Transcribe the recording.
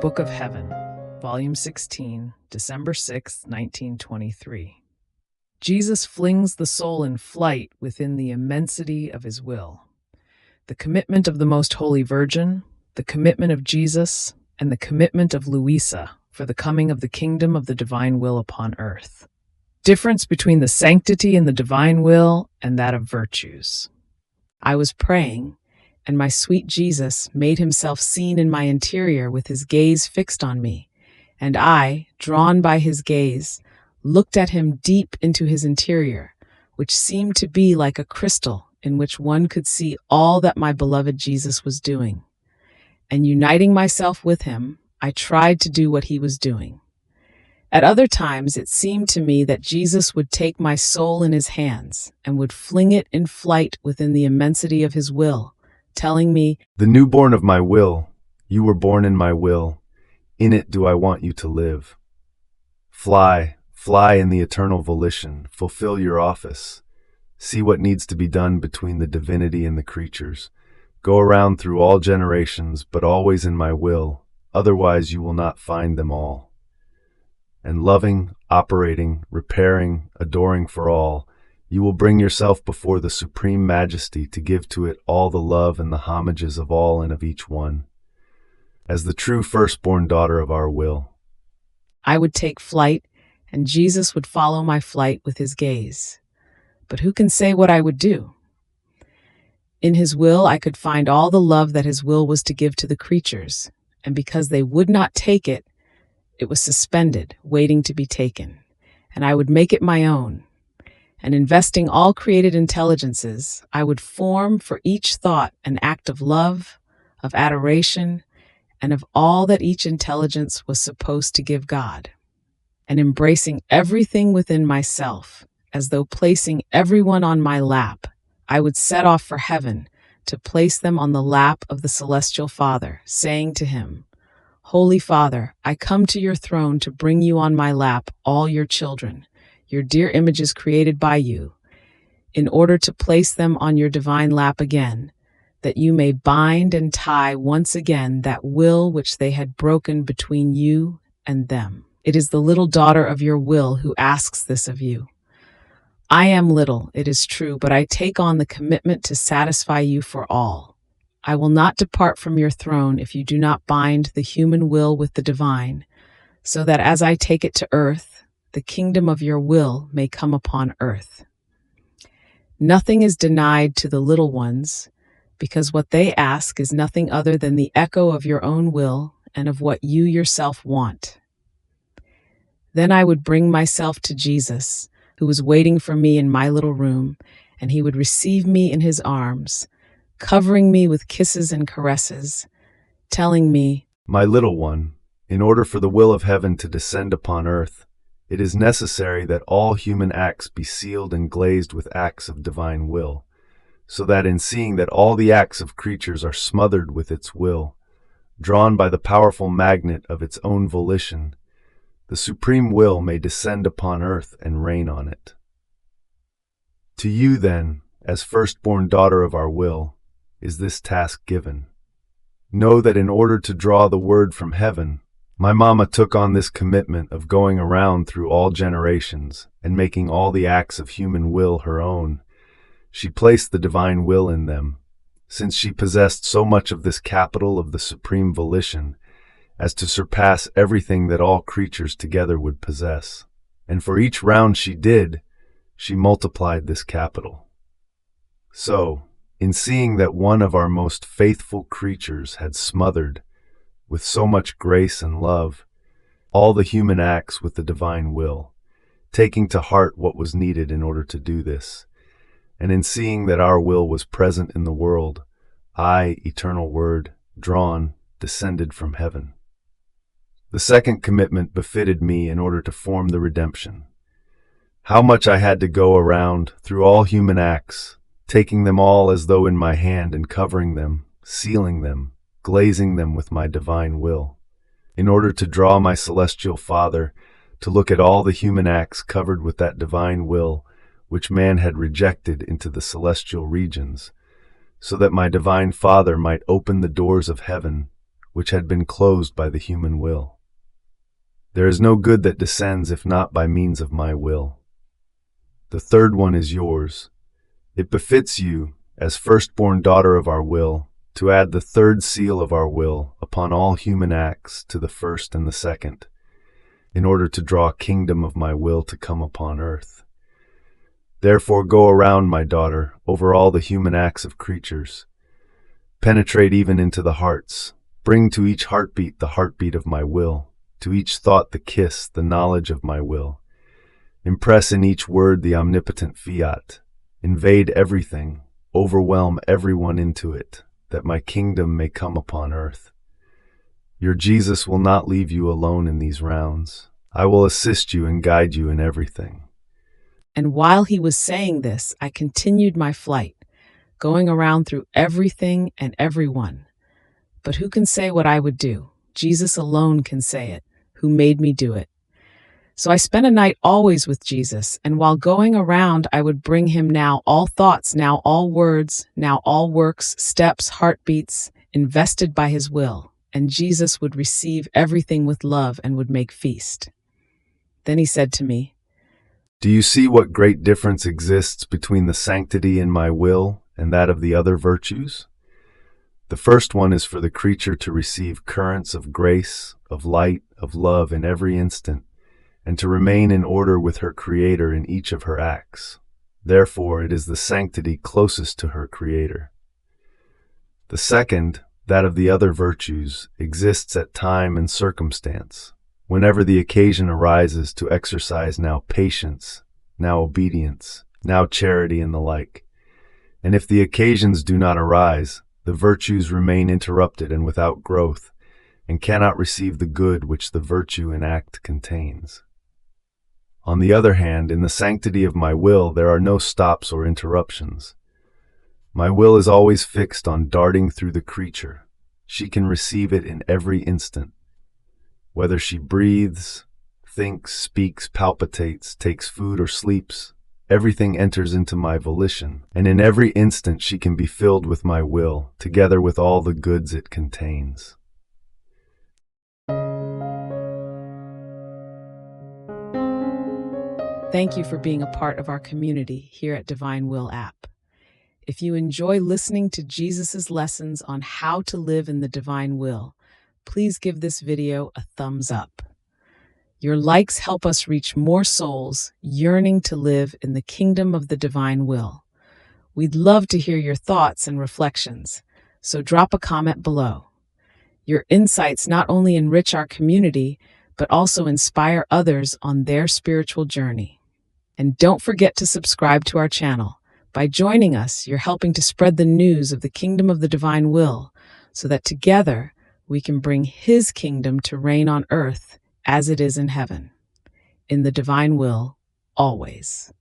Book of Heaven, Volume 16, December 6, 1923. Jesus flings the soul in flight within the immensity of his will. The commitment of the Most Holy Virgin, the commitment of Jesus, and the commitment of Luisa for the coming of the kingdom of the divine will upon earth. Difference between the sanctity in the divine will and that of virtues. I was praying, and my sweet Jesus made himself seen in my interior with his gaze fixed on me, and I, drawn by his gaze, looked at him deep into his interior, which seemed to be like a crystal in which one could see all that my beloved Jesus was doing. And uniting myself with him, I tried to do what he was doing. At other times, it seemed to me that Jesus would take my soul in his hands and would fling it in flight within the immensity of his will, telling me, "The newborn of my will, you were born in my will. In it do I want you to live. Fly, fly in the eternal volition, fulfill your office. See what needs to be done between the divinity and the creatures. Go around through all generations, but always in my will, otherwise you will not find them all. And loving, operating, repairing, adoring for all, you will bring yourself before the supreme majesty to give to it all the love and the homages of all and of each one, as the true firstborn daughter of our will." I would take flight, and Jesus would follow my flight with his gaze. But who can say what I would do? In his will, I could find all the love that his will was to give to the creatures, and because they would not take it, it was suspended, waiting to be taken, and I would make it my own. And investing all created intelligences, I would form for each thought an act of love, of adoration, and of all that each intelligence was supposed to give God. And embracing everything within myself, as though placing everyone on my lap, I would set off for heaven to place them on the lap of the Celestial Father, saying to him, "Holy Father, I come to your throne to bring you on my lap all your children, your dear images created by you, in order to place them on your divine lap again, that you may bind and tie once again that will which they had broken between you and them. It is the little daughter of your will who asks this of you. I am little, it is true, but I take on the commitment to satisfy you for all. I will not depart from your throne if you do not bind the human will with the divine, so that as I take it to earth, the kingdom of your will may come upon earth. Nothing is denied to the little ones, because what they ask is nothing other than the echo of your own will and of what you yourself want." Then I would bring myself to Jesus, who was waiting for me in my little room, and he would receive me in his arms, covering me with kisses and caresses, telling me, "My little one, in order for the will of heaven to descend upon earth, it is necessary that all human acts be sealed and glazed with acts of divine will, so that in seeing that all the acts of creatures are smothered with its will, drawn by the powerful magnet of its own volition, the supreme will may descend upon earth and reign on it. To you, then, as firstborn daughter of our will, is this task given. Know that in order to draw the word from heaven, my mama took on this commitment of going around through all generations and making all the acts of human will her own. She placed the divine will in them, since she possessed so much of this capital of the supreme volition as to surpass everything that all creatures together would possess. And for each round she did, she multiplied this capital. So, in seeing that one of our most faithful creatures had smothered, with so much grace and love, all the human acts with the divine will, taking to heart what was needed in order to do this, and in seeing that our will was present in the world, I, eternal Word, drawn, descended from heaven. The second commitment befitted me in order to form the redemption. How much I had to go around through all human acts, taking them all as though in my hand and covering them, sealing them, glazing them with my divine will, in order to draw my celestial Father to look at all the human acts covered with that divine will which man had rejected into the celestial regions, so that my divine Father might open the doors of heaven which had been closed by the human will. There is no good that descends if not by means of my will. The third one is yours. It befits you, as firstborn daughter of our will, to add the third seal of our will upon all human acts to the first and the second, in order to draw a kingdom of my will to come upon earth. Therefore go around, my daughter, over all the human acts of creatures. Penetrate even into the hearts. Bring to each heartbeat the heartbeat of my will, to each thought the kiss, the knowledge of my will. Impress in each word the omnipotent fiat. Invade everything, overwhelm everyone into it, that my kingdom may come upon earth. Your Jesus will not leave you alone in these rounds. I will assist you and guide you in everything. And while he was saying this, I continued my flight, going around through everything and everyone. But who can say what I would do? Jesus alone can say it, who made me do it. So I spent a night always with Jesus, and while going around, I would bring him now all thoughts, now all words, now all works, steps, heartbeats, invested by his will, and Jesus would receive everything with love and would make feast. Then he said to me, Do you see what great difference exists between the sanctity in my will and that of the other virtues? The first one is for the creature to receive currents of grace, of light, of love in every instant, and to remain in order with her Creator in each of her acts. Therefore, it is the sanctity closest to her Creator. The second, that of the other virtues, exists at time and circumstance, whenever the occasion arises to exercise now patience, now obedience, now charity, and the like. And if the occasions do not arise, the virtues remain interrupted and without growth, and cannot receive the good which the virtue in act contains. On the other hand, in the sanctity of my will, there are no stops or interruptions. My will is always fixed on darting through the creature. She can receive it in every instant. Whether she breathes, thinks, speaks, palpitates, takes food, or sleeps, everything enters into my volition, and in every instant she can be filled with my will, together with all the goods it contains. Thank you for being a part of our community here at Divine Will app. If you enjoy listening to Jesus' lessons on how to live in the divine will, please give this video a thumbs up. Your likes help us reach more souls yearning to live in the kingdom of the divine will. We'd love to hear your thoughts and reflections, so drop a comment below. Your insights not only enrich our community, but also inspire others on their spiritual journey. And don't forget to subscribe to our channel. By joining us, you're helping to spread the news of the kingdom of the divine will, so that together we can bring his kingdom to reign on earth as it is in heaven. In the divine will, always.